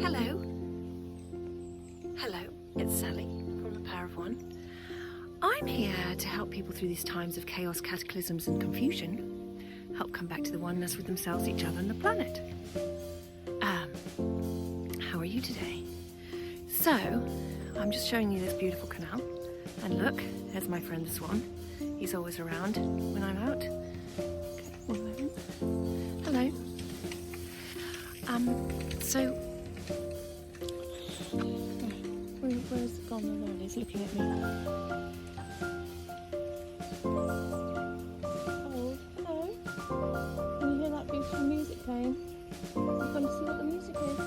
Hello. Hello, it's Sally from The Power of One. I'm here to help people through these times of chaos, cataclysms and confusion. Help come back to the oneness with themselves, each other and the planet. How are you today? So, I'm just showing you this beautiful canal. And look, there's my friend the Swan. He's always around when I'm out. Okay, one moment. Hello. Where's it gone? Oh, there it is, looking at me. Oh, hello. Can you hear that beautiful music playing? I'm going to see what the music is.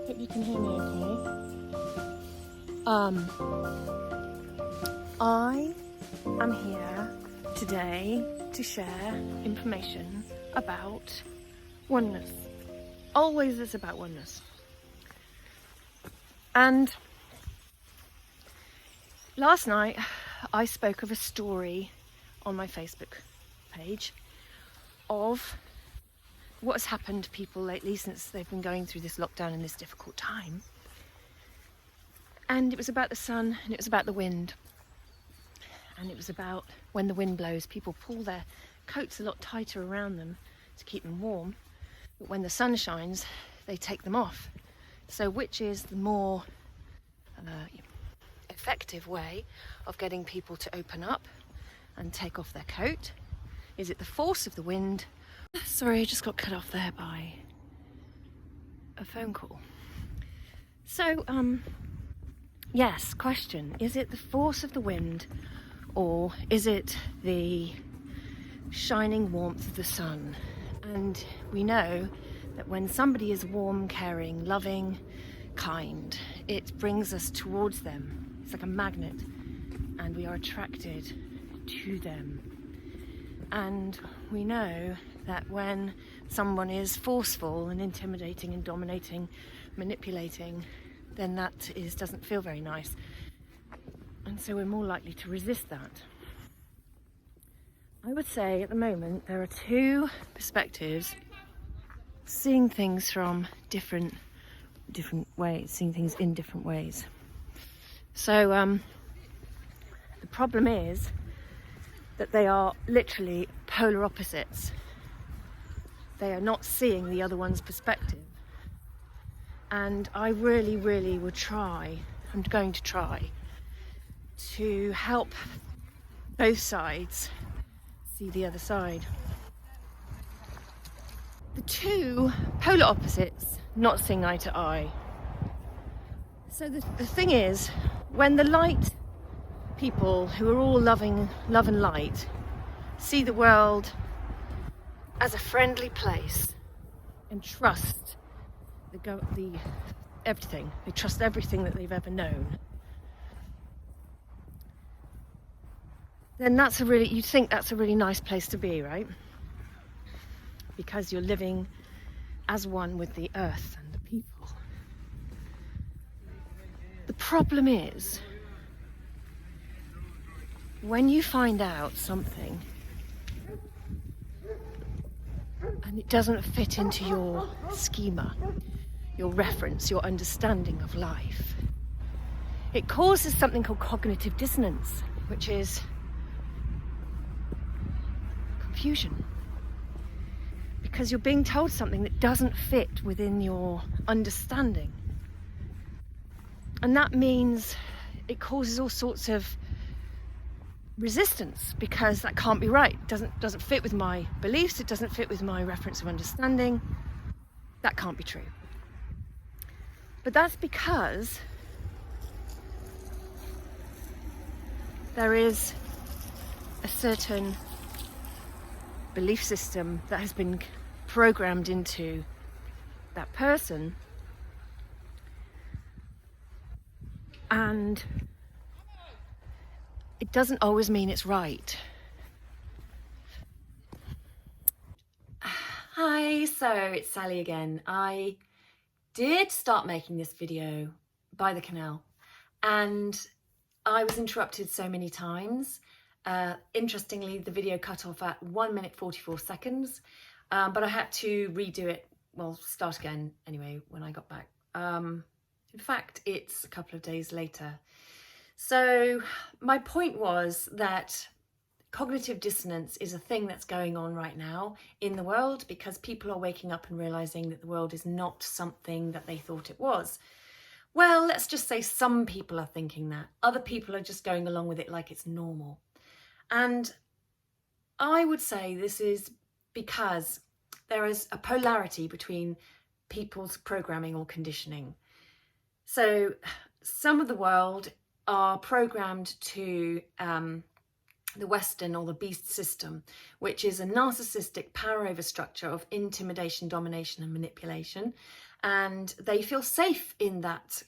Hope you can hear me okay. I am here today to share information about oneness. Always is about oneness. And last night I spoke of a story on my Facebook page of what has happened to people lately since they've been going through this lockdown in this difficult time. And it was about the sun and it was about the wind. And it was about when the wind blows, people pull their coats a lot tighter around them to keep them warm. But when the sun shines, they take them off. So which is the more effective way of getting people to open up and take off their coat? Is it the force of the wind? Sorry, I just got cut off there by a phone call. So, yes, question. Is it the force of the wind or is it the shining warmth of the sun? And we know that when somebody is warm, caring, loving, kind, it brings us towards them. It's like a magnet, and we are attracted to them. And we know that when someone is forceful and intimidating and dominating, manipulating, then that doesn't feel very nice. And so we're more likely to resist that. I would say at the moment there are two perspectives, seeing things from different ways, seeing things in different ways. So the problem is that they are literally polar opposites. They are not seeing the other one's perspective. And I really, really would try, I'm going to try, to help both sides see the other side. The two polar opposites not seeing eye to eye. So the thing is, when the light people who are all love and light see the world as a friendly place and trust everything, they trust everything that they've ever known, then you'd think that's a really nice place to be, right? Because you're living as one with the earth and the people. The problem is, when you find out something and it doesn't fit into your schema, your reference, your understanding of life, it causes something called cognitive dissonance, which is confusion. Because you're being told something that doesn't fit within your understanding. And that means it causes all sorts of resistance, because that can't be right. It doesn't fit with my beliefs, it doesn't fit with my reference of understanding. That can't be true. But that's because there is a certain belief system that has been programmed into that person, and it doesn't always mean it's right. Hi, so it's Sally again. I did start making this video by the canal and I was interrupted so many times. Interestingly, the video cut off at 1 minute 44 seconds. but I had to redo it, well, start again anyway when I got back. In fact, it's a couple of days later. So my point was that cognitive dissonance is a thing that's going on right now in the world, because people are waking up and realizing that the world is not something that they thought it was. Well, let's just say some people are thinking that. Other people are just going along with it like it's normal. And I would say this is because there is a polarity between people's programming or conditioning. So some of the world are programmed to the Western or the beast system, which is a narcissistic power over structure of intimidation, domination and manipulation. And they feel safe in that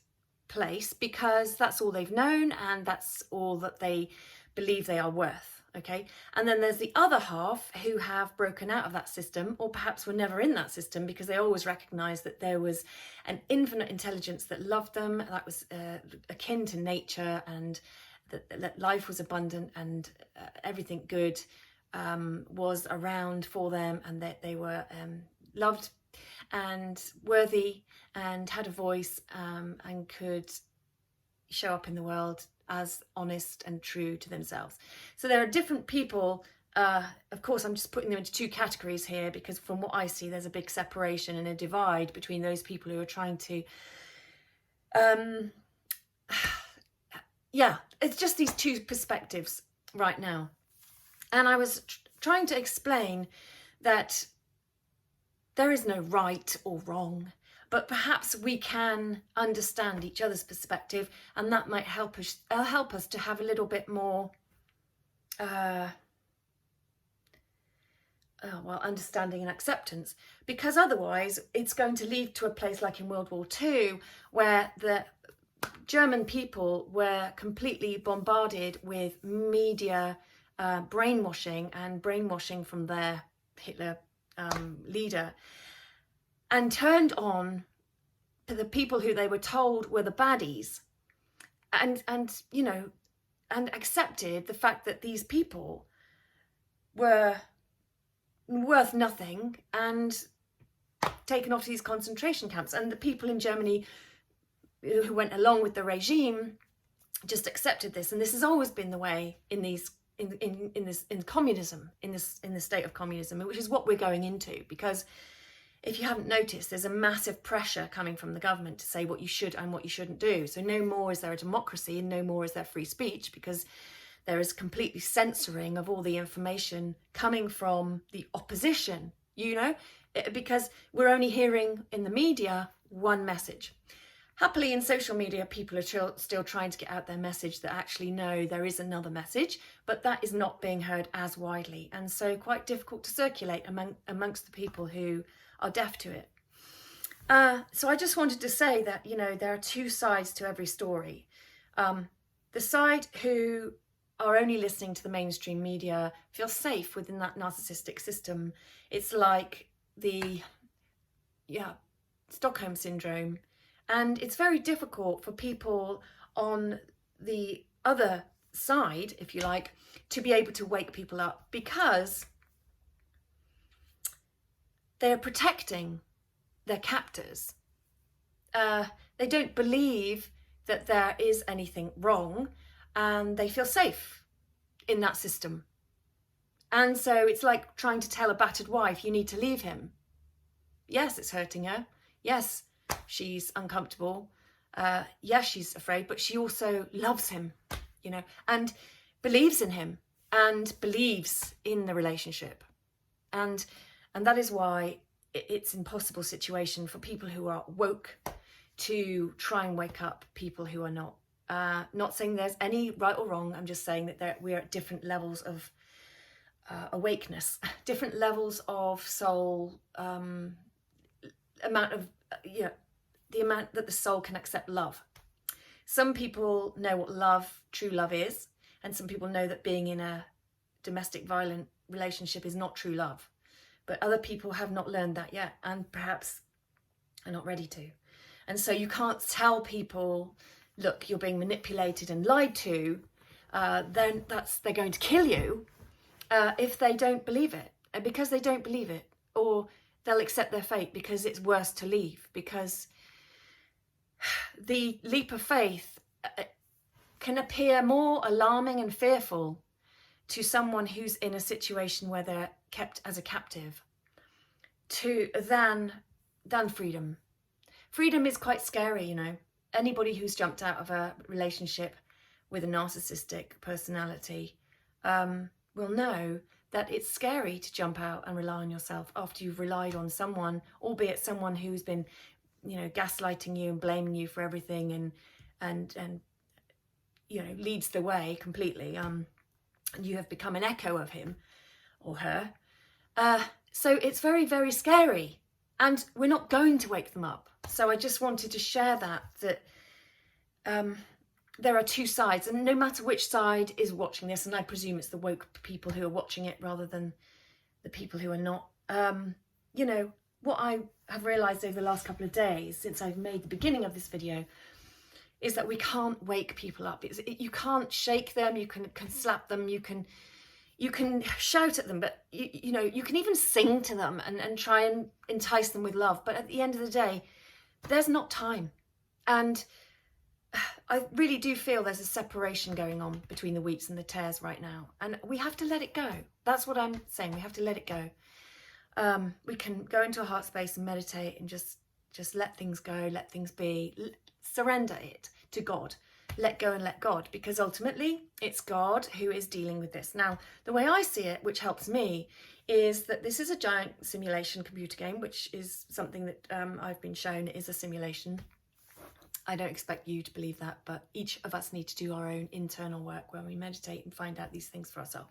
place because that's all they've known and that's all that they believe they are worth. Okay, and then there's the other half who have broken out of that system, or perhaps were never in that system because they always recognized that there was an infinite intelligence that loved them, that was akin to nature, and that life was abundant and everything good was around for them, and that they were loved and worthy and had a voice and could show up in the world as honest and true to themselves. So there are different people. Of course, I'm just putting them into two categories here because from what I see, there's a big separation and a divide between those people who are trying to yeah, it's just these two perspectives right now. And I was trying to explain that there is no right or wrong, but perhaps we can understand each other's perspective, and that might help us to have a little bit more understanding and acceptance, because otherwise it's going to lead to a place like in World War II, where the German people were completely bombarded with media brainwashing from their Hitler leader, and turned on to the people who they were told were the baddies, and you know, and accepted the fact that these people were worth nothing and taken off to these concentration camps. And the people in Germany who went along with the regime just accepted this. And this has always been the way in these in communism, in the state of communism, which is what we're going into. Because if you haven't noticed, there's a massive pressure coming from the government to say what you should and what you shouldn't do. So no more is there a democracy and no more is there free speech, because there is completely censoring of all the information coming from the opposition, you know, because we're only hearing in the media one message. Happily, in social media, people are still trying to get out their message that actually, no, there is another message, but that is not being heard as widely, and so quite difficult to circulate amongst the people who are deaf to it. So I just wanted to say that, you know, there are two sides to every story. The side who are only listening to the mainstream media feel safe within that narcissistic system. It's like the Stockholm syndrome. And it's very difficult for people on the other side, if you like, to be able to wake people up, because they're protecting their captors. They don't believe that there is anything wrong, and they feel safe in that system. And so it's like trying to tell a battered wife, you need to leave him. Yes, it's hurting her. Yes, she's uncomfortable. Yes, she's afraid, but she also loves him, you know, and believes in him and believes in the relationship. And that is why it's an impossible situation for people who are woke to try and wake up people who are not. Not saying there's any right or wrong. I'm just saying that we're at different levels of awakeness, different levels of soul, amount of, you know, the amount that the soul can accept love. Some people know what love, true love is, and some people know that being in a domestic violent relationship is not true love. But other people have not learned that yet, and perhaps are not ready to. And so you can't tell people, look, you're being manipulated and lied to, then they're going to kill you if they don't believe it. And because they don't believe it, or they'll accept their fate because it's worse to leave, because the leap of faith can appear more alarming and fearful to someone who's in a situation where they're kept as a captive than freedom. Freedom is quite scary, you know. Anybody who's jumped out of a relationship with a narcissistic personality will know that it's scary to jump out and rely on yourself after you've relied on someone, albeit someone who's been, you know, gaslighting you and blaming you for everything and you know, leads the way completely. And you have become an echo of him or her. So it's very, very scary, and we're not going to wake them up. So I just wanted to share that there are two sides, and no matter which side is watching this, and I presume it's the woke people who are watching it rather than the people who are not, you know, what I have realised over the last couple of days since I've made the beginning of this video is that we can't wake people up. You can't shake them, you can slap them, you can shout at them, but you know, you can even sing to them and try and entice them with love. But at the end of the day, there's not time. And I really do feel there's a separation going on between the wheats and the tares right now. And we have to let it go. That's what I'm saying. We have to let it go. We can go into a heart space and meditate and just let things go, let things be, surrender it to God. Let go and let God, because ultimately it's God who is dealing with this. Now, the way I see it, which helps me, is that this is a giant simulation computer game, which is something that I've been shown is a simulation. I don't expect you to believe that, but each of us need to do our own internal work when we meditate and find out these things for ourselves.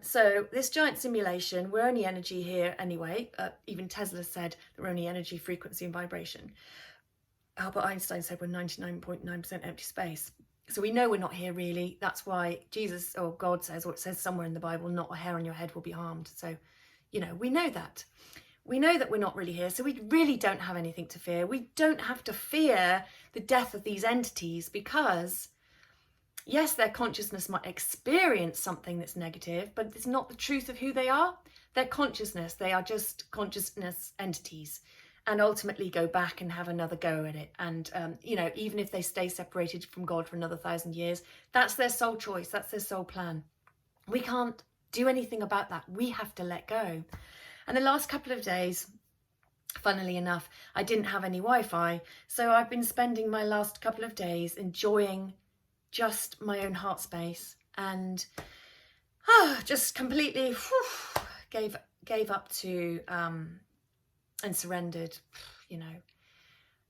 So this giant simulation, we're only energy here anyway. Even Tesla said that we're only energy, frequency and vibration. Albert Einstein said we're 99.9% empty space. So we know we're not here really. That's why Jesus or God says, or it says somewhere in the Bible, not a hair on your head will be harmed. So, you know, we know that. We know that we're not really here. So we really don't have anything to fear. We don't have to fear the death of these entities because, yes, their consciousness might experience something that's negative, but it's not the truth of who they are. Their consciousness, they are just consciousness entities, and ultimately go back and have another go at it. And, you know, even if they stay separated from God for another 1,000 years, that's their sole choice. That's their sole plan. We can't do anything about that. We have to let go. And the last couple of days, funnily enough, I didn't have any Wi-Fi. So I've been spending my last couple of days enjoying just my own heart space and just completely gave up to and surrendered. You know,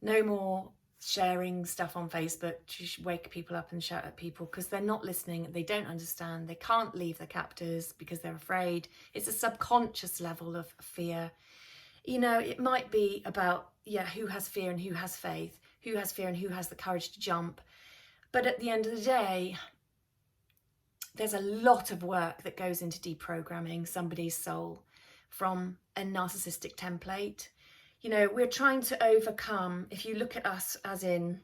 no more sharing stuff on Facebook to wake people up and shout at people, because they're not listening, they don't understand, they can't leave their captors because they're afraid. It's a subconscious level of fear. You know, it might be about, yeah, who has fear and who has faith, who has fear and who has the courage to jump. But at the end of the day, there's a lot of work that goes into deprogramming somebody's soul from a narcissistic template. You know, we're trying to overcome, if you look at us as in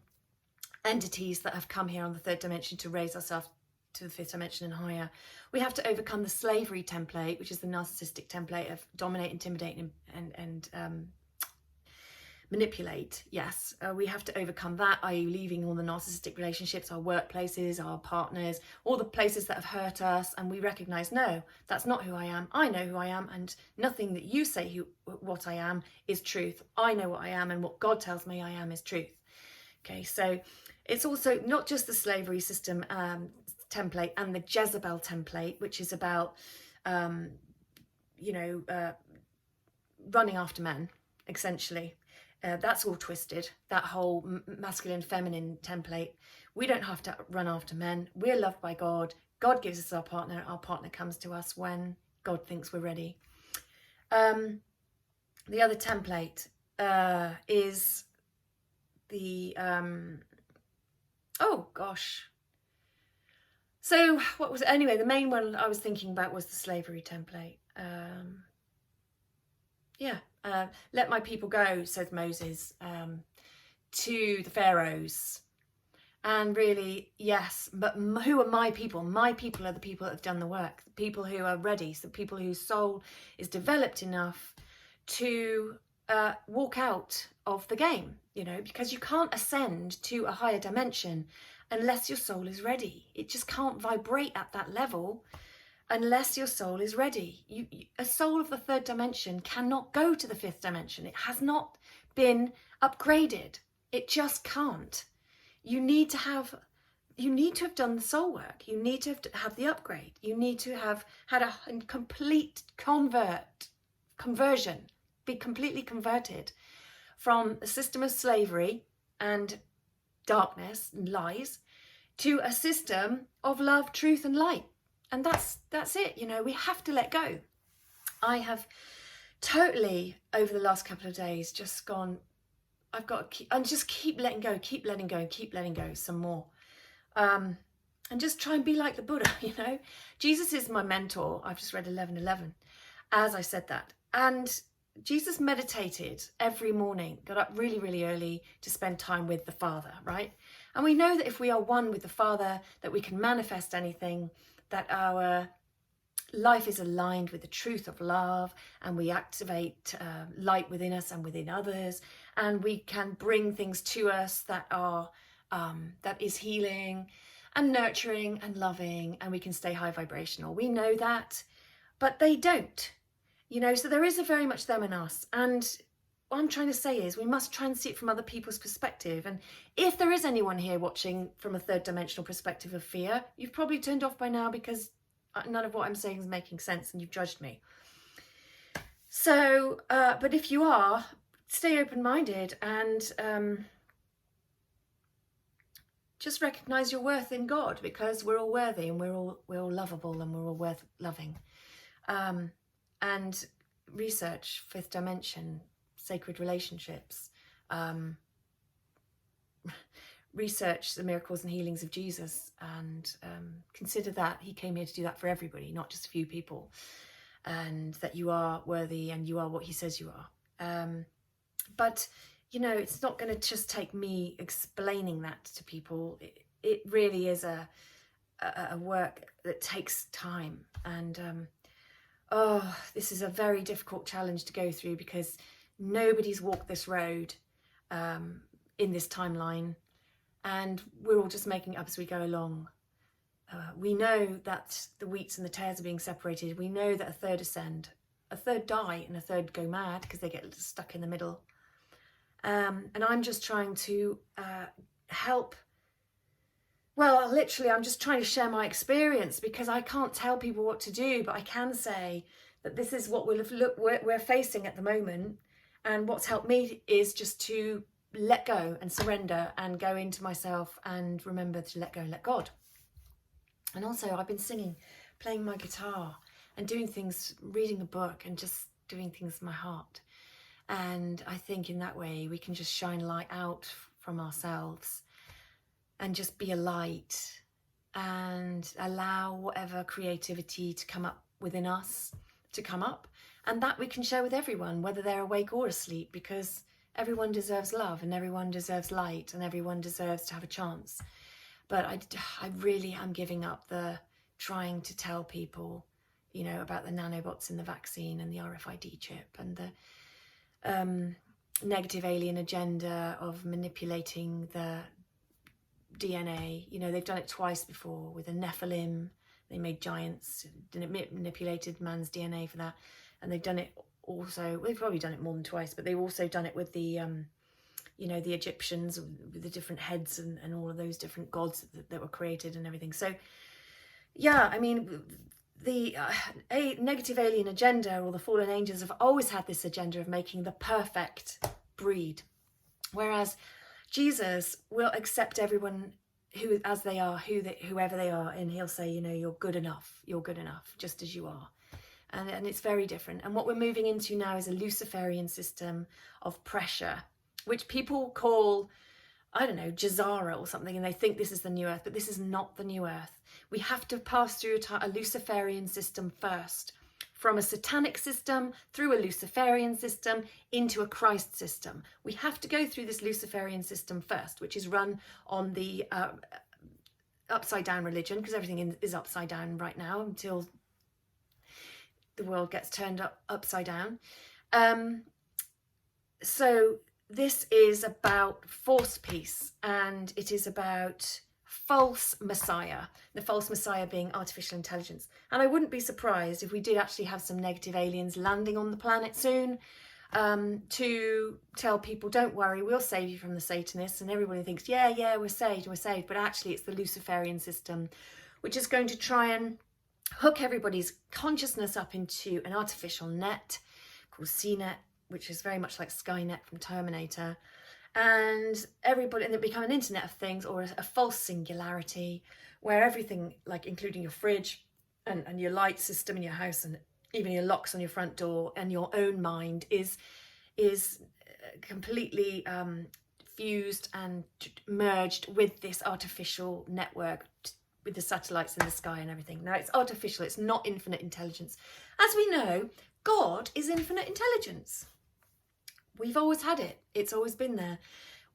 entities that have come here on the third dimension to raise ourselves to the fifth dimension and higher, we have to overcome the slavery template, which is the narcissistic template of dominate, intimidate and manipulate. Yes, we have to overcome that, i.e. leaving all the narcissistic relationships, our workplaces, our partners, all the places that have hurt us, and we recognize, no, that's not who I am. I know who I am, and nothing that you say what I am is truth. I know what I am, and what God tells me I am is truth. Okay, so it's also not just the slavery system template and the Jezebel template, which is about you know, running after men, essentially. That's all twisted, that whole masculine feminine template. We don't have to run after men. We're loved by God. God gives us our partner comes to us when God thinks we're ready. The other template is the oh gosh, so what was it? Anyway, the main one I was thinking about was the slavery template. Let my people go, said Moses to the pharaohs, And really, yes, but who are my people? My people are the people that have done the work, the people who are ready, so people whose soul is developed enough to walk out of the game, you know, because you can't ascend to a higher dimension unless your soul is ready. It just can't vibrate at that level unless your soul is ready. A soul of the third dimension cannot go to the fifth dimension. It has not been upgraded. It just can't. You need to have done the soul work. You need to have the upgrade. You need to have had a complete conversion, be completely converted from a system of slavery and darkness and lies to a system of love, truth and light. And that's it. You know, we have to let go. I have totally, over the last couple of days, just gone, I've got to keep letting go, keep letting go, keep letting go some more. And just try and be like the Buddha, you know. Jesus is my mentor. I've just read 11:11 as I said that. And Jesus meditated every morning, got up really, really early to spend time with the Father, right? And we know that if we are one with the Father, that we can manifest anything, that our life is aligned with the truth of love, and we activate light within us and within others, and we can bring things to us that are that is healing and nurturing and loving, and we can stay high vibrational. We know that, but they don't, you know. So there is a very much them and us, and what I'm trying to say is we must try and see it from other people's perspective. And if there is anyone here watching from a third dimensional perspective of fear, you've probably turned off by now because none of what I'm saying is making sense and you've judged me. So, but if you are, stay open-minded and just recognize your worth in God, because we're all worthy and we're all lovable and we're all worth loving. And research fifth dimension, sacred relationships, research the miracles and healings of Jesus, and consider that he came here to do that for everybody, not just a few people, and that you are worthy and you are what he says you are. But you know, it's not going to just take me explaining that to people. It really is a work that takes time, and this is a very difficult challenge to go through, because nobody's walked this road in this timeline, and we're all just making it up as we go along. We know that the wheats and the tares are being separated. We know that a third ascend, a third die, and a third go mad because they get stuck in the middle. And I'm just trying to help. Well, literally, I'm just trying to share my experience, because I can't tell people what to do, but I can say that this is what we're facing at the moment. And what's helped me is just to let go and surrender and go into myself and remember to let go and let God. And also, I've been singing, playing my guitar and doing things, reading a book and just doing things with my heart. And I think in that way we can just shine light out from ourselves and just be a light and allow whatever creativity to come up within us to come up, and that we can share with everyone, whether they're awake or asleep, because everyone deserves love and everyone deserves light and everyone deserves to have a chance. But I really am giving up the trying to tell people, you know, about the nanobots in the vaccine and the RFID chip and the negative alien agenda of manipulating the DNA. You know, they've done it twice before with a Nephilim. They made giants, manipulated man's DNA for that. And they've done it also, well, they've probably done it more than twice, but they've also done it with the, you know, the Egyptians with the different heads and all of those different gods that were created and everything. So, yeah, I mean, the negative alien agenda, or the fallen angels, have always had this agenda of making the perfect breed. Whereas Jesus will accept everyone who as they are, whoever they are, and he'll say, you know, you're good enough, just as you are. And it's very different. And what we're moving into now is a Luciferian system of pressure, which people call, I don't know, Jazara or something, and they think this is the new earth, but this is not the new earth. We have to pass through a Luciferian system first from a satanic system, through a Luciferian system, into a Christ system. We have to go through this Luciferian system first, which is run on the upside down religion, because everything is upside down right now until the world gets turned upside down. So this is about false peace, and it is about false messiah, the false messiah being artificial intelligence. And I wouldn't be surprised if we did actually have some negative aliens landing on the planet soon, to tell people, don't worry, we'll save you from the Satanists. And everybody thinks, yeah, we're saved, but actually it's the Luciferian system, which is going to try and hook everybody's consciousness up into an artificial net called CNET, which is very much like Skynet from Terminator, and it become an internet of things, or a false singularity, where everything, like including your fridge and your light system in your house, and even your locks on your front door, and your own mind is completely fused and merged with this artificial network, with the satellites in the sky and everything. Now, it's artificial, it's not infinite intelligence. As we know, God is infinite intelligence. We've always had it. It's always been there.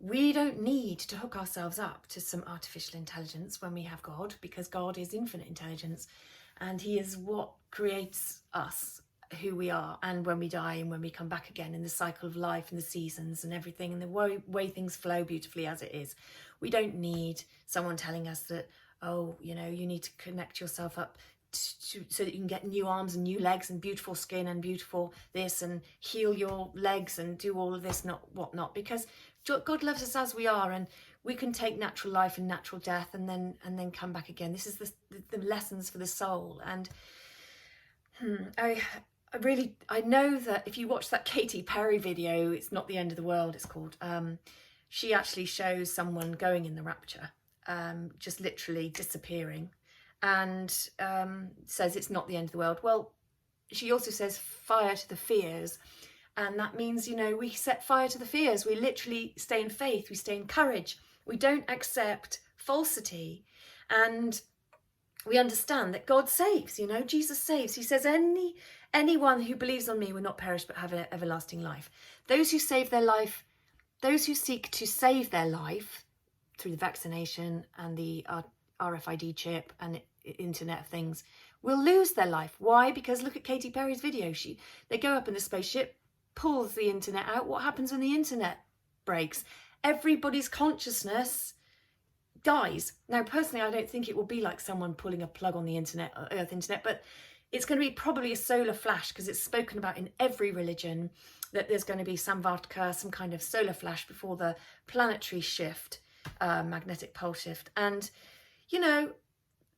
We don't need to hook ourselves up to some artificial intelligence when we have God, because God is infinite intelligence, and he is what creates us, who we are, and when we die and when we come back again, in the cycle of life and the seasons and everything, and the way things flow beautifully as it is. We don't need someone telling us that, oh, you know, you need to connect yourself up so that you can get new arms and new legs and beautiful skin and beautiful this, and heal your legs and do all of this, not whatnot, because God loves us as we are, and we can take natural life and natural death and then come back again. This is the lessons for the soul. And I know that if you watch that Katy Perry video, It's Not the End of the World, it's called, she actually shows someone going in the rapture, just literally disappearing, and says it's not the end of the world. Well, she also says fire to the fears, and that means, you know, we set fire to the fears. We literally stay in faith, we stay in courage, we don't accept falsity, and we understand that God saves, you know, Jesus saves. He says anyone who believes on me will not perish but have an everlasting life. Those who save their life, those who seek to save their life through the vaccination and the RFID chip and Internet of Things, will lose their life. Why? Because look at Katy Perry's video. They go up in the spaceship, pulls the internet out. What happens when the internet breaks? Everybody's consciousness dies. Now, personally, I don't think it will be like someone pulling a plug on the internet, or Earth internet, but it's going to be probably a solar flash, because it's spoken about in every religion that there's going to be Samvartka, some kind of solar flash before the planetary shift, magnetic pole shift. And, you know,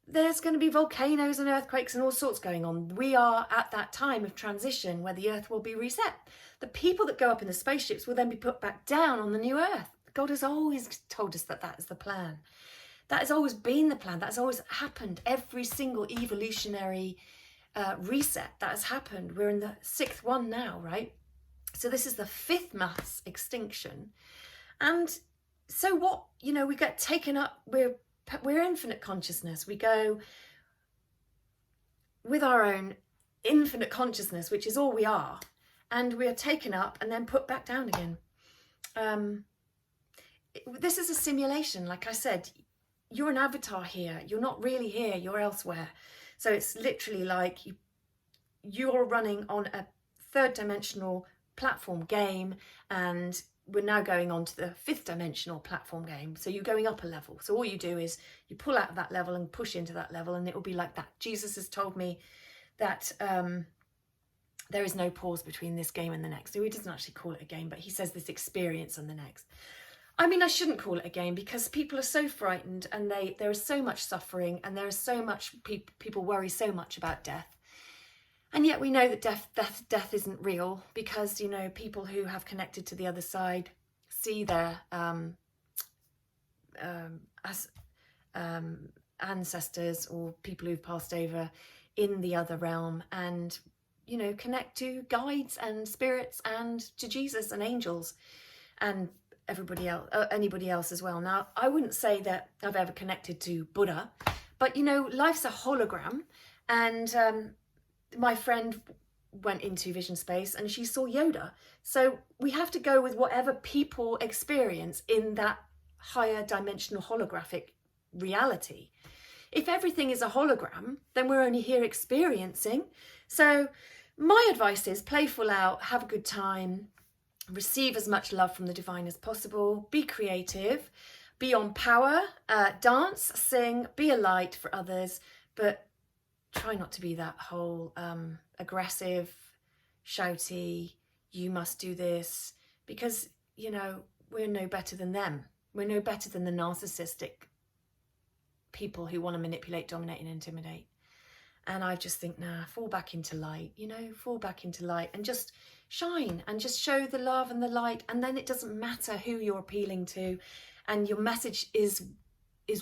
there's going to be volcanoes and earthquakes and all sorts going on. We are at that time of transition where the Earth will be reset. The people that go up in the spaceships will then be put back down on the new Earth. God has always told us that that is the plan. That has always been the plan. That has always happened. Every single evolutionary reset that has happened. We're in the 6th one now, right? So this is the 5th mass extinction. And so what, you know, we get taken up, we're infinite consciousness. We go with our own infinite consciousness, which is all we are, and we are taken up and then put back down again. This is a simulation. Like I said, you're an avatar here. You're not really here. You're elsewhere. So it's literally like you're running on a 3rd dimensional platform game, and we're now going on to the 5th dimensional platform game. So you're going up a level. So all you do is you pull out of that level and push into that level, and it will be like that. Jesus has told me that there is no pause between this game and the next. So he doesn't actually call it a game, but he says this experience and the next. I mean, I shouldn't call it a game, because people are so frightened, and there is so much suffering, and there is so much people worry so much about death. And yet we know that death isn't real, because, you know, people who have connected to the other side see their ancestors or people who've passed over in the other realm, and, you know, connect to guides and spirits and to Jesus and angels and everybody else, anybody else as well. Now, I wouldn't say that I've ever connected to Buddha, but, you know, life's a hologram, and my friend went into vision space and she saw Yoda. So we have to go with whatever people experience in that higher dimensional holographic reality. If everything is a hologram, then we're only here experiencing. So my advice is playful out, have a good time, receive as much love from the divine as possible, be creative, be on power, dance, sing, be a light for others, but try not to be that whole aggressive, shouty, you must do this, because, you know, we're no better than them. We're no better than the narcissistic people who want to manipulate, dominate and intimidate. And I just think, nah, fall back into light, you know, fall back into light and just shine and just show the love and the light. And then it doesn't matter who you're appealing to. And your message is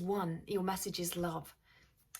one. Your message is love.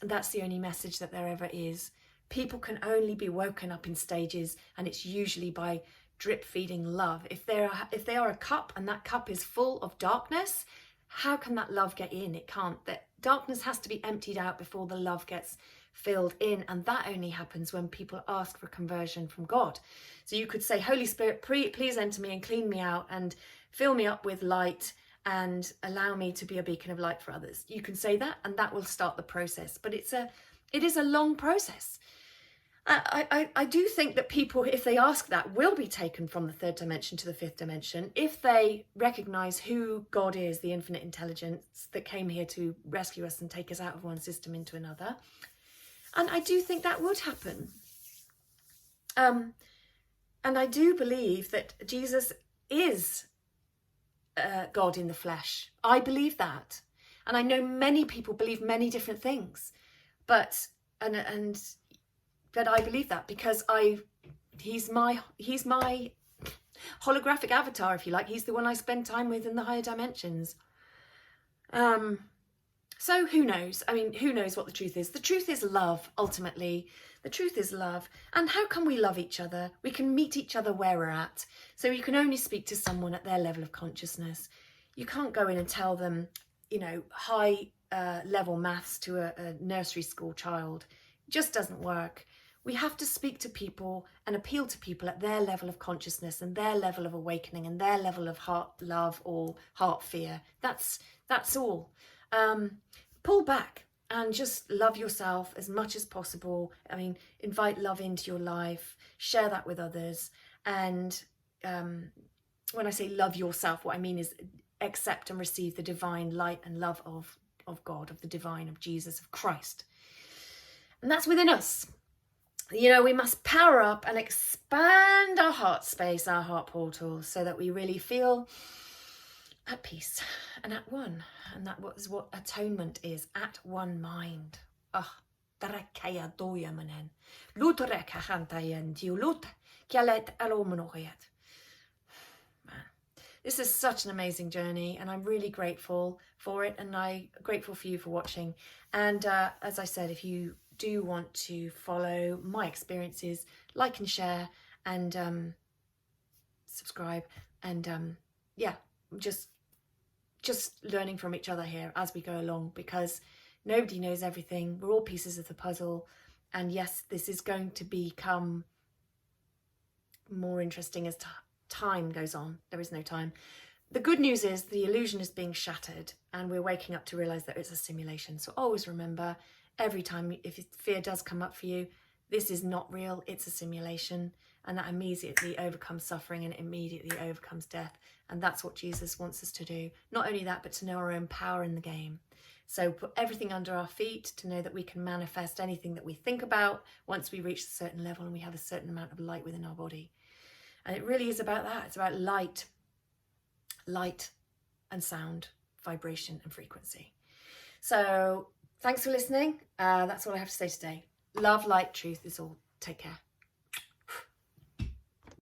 And that's the only message that there ever is. People can only be woken up in stages, and it's usually by drip feeding love. If they are a cup and that cup is full of darkness, how can that love get in? It can't. That darkness has to be emptied out before the love gets filled in, and that only happens when people ask for conversion from God. So you could say, Holy Spirit, please enter me and clean me out and fill me up with light and allow me to be a beacon of light for others. You can say that, and that will start the process, but it is a long process. I do think that people, if they ask that, will be taken from the third dimension to the fifth dimension if they recognize who God is, the infinite intelligence that came here to rescue us and take us out of one system into another. And I do think that would happen. And I do believe that Jesus is God in the flesh. I believe that. And I know many people believe many different things. But I believe that because he's my holographic avatar, if you like. He's the one I spend time with in the higher dimensions. So who knows? I mean, who knows what the truth is? The truth is love, ultimately. The truth is love. And how can we love each other? We can meet each other where we're at. So you can only speak to someone at their level of consciousness. You can't go in and tell them, you know, high level maths to a nursery school child. It just doesn't work. We have to speak to people and appeal to people at their level of consciousness and their level of awakening and their level of heart love or heart fear. That's all. Pull back and just love yourself as much as possible. I mean, invite love into your life, share that with others. And when I say love yourself, what I mean is accept and receive the divine light and love of God, of the divine, of Jesus, of Christ. And that's within us. You know, we must power up and expand our heart space, our heart portal, so that we really feel at peace and at one. And that is what atonement is, at one mind. This is such an amazing journey, and I'm really grateful for it, and I'm grateful for you for watching. And as I said, if you do want to follow my experiences, like and share and subscribe, and yeah, just learning from each other here as we go along, because nobody knows everything. We're all pieces of the puzzle, and yes, this is going to become more interesting as time goes on. There is no time. The good news is the illusion is being shattered, and we're waking up to realize that it's a simulation. So always remember, every time if fear does come up for you, this is not real, it's a simulation, and that immediately overcomes suffering and immediately overcomes death. And that's what Jesus wants us to do. Not only that, but to know our own power in the game. So put everything under our feet to know that we can manifest anything that we think about once we reach a certain level and we have a certain amount of light within our body. And it really is about that. It's about light and sound, vibration and frequency. So thanks for listening. That's all I have to say today. Love, light, truth is all. Take care.